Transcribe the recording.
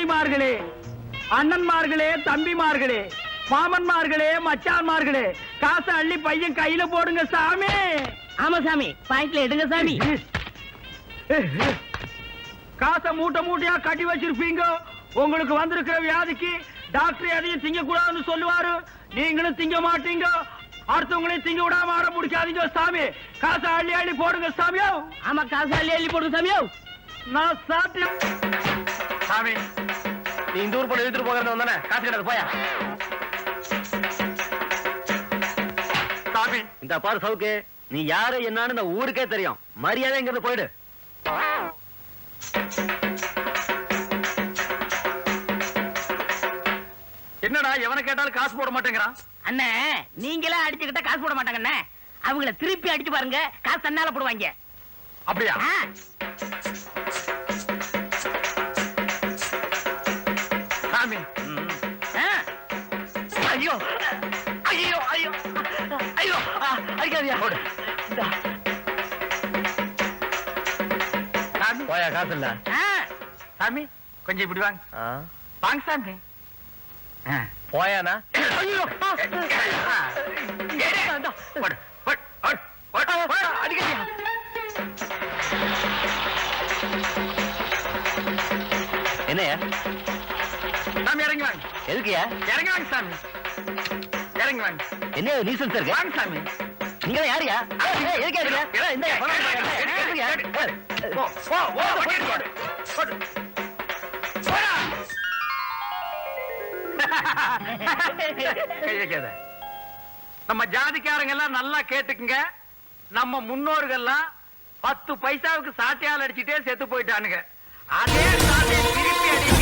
தாய்மார்களே, அண்ணன்மார்களே, தம்பிமார்களே, மாமன்மார்களே, மச்சான்மார்களே, காசை அள்ளி பையன் கையில போடுங்க சாமி. ஆமா சாமி, பாயிண்ட்ல எடுங்க சாமி. காசை மூட்டை மூட்டையா கட்டி வச்சிருப்பீங்க. உங்களுக்கு வந்திருக்கிற வியாதிக்கு டாக்டர் எதையும் திங்க கூடாதுன்னு சொல்லுவாரு. நீங்களும் திங்க மாட்டீங்க. அடுத்தவங்களையும் திங்க விடாம ஆட முடிக்காதீங்க சாமி. காசை அள்ளி அள்ளி போடுங்க சாமியோ. ஆமா, காசு அள்ளி அள்ளி போடுங்க சாமியோ. நான் சாத்தியம் சாமி, நீ இந்த ஊர் போல இழுத்துட்டு போகிறது வந்தானே, காசு கிடையாது போயா. சாமி, இந்த பாரு சவுக்கு, நீ யாரு என்னன்னு இந்த ஊருக்கே தெரியும். மரியாதை இங்கிருந்து போயிடு. என்னடா எவனை கேட்டாலும் காசு போட மாட்டேங்கிறான்? அண்ணே, நீங்களே அடிச்சுக்கிட்ட காசு போட மாட்டாங்க அண்ணே. அவங்கள திருப்பி அடிச்சு பாருங்க, காசு தன்னால போடுவாங்க. அப்படியா? சாமி, ஐயோ ஐயோ ஐயோ ஐயோ, அடிக்காதியா. சாமி போயா, காசு இல்ல. சாமி கொஞ்சம் இப்படி வாங்க. வாங்க சாமி. போயானா? ஐயோ, அடிக்காதியா. என்னையா சாமி, இறங்கி வாங்க. எதுக்குயா? இறங்கி வாங்க சாமி, இறங்கி வாங்க. என்ன நீசன் சார்? வாங்க சாமி. நீங்க யாரியா? எதுக்கு இந்த நம்ம ஜாதிக்காரங்க எல்லாம் நல்லா கேட்டுக்குங்க. நம்ம முன்னோர்கள்லாம் 10 பைசாவுக்கு சாட்டையால் அடிச்சுட்டே செத்து போயிட்டானுங்க. அதே சாட்டையை திருப்பி அடி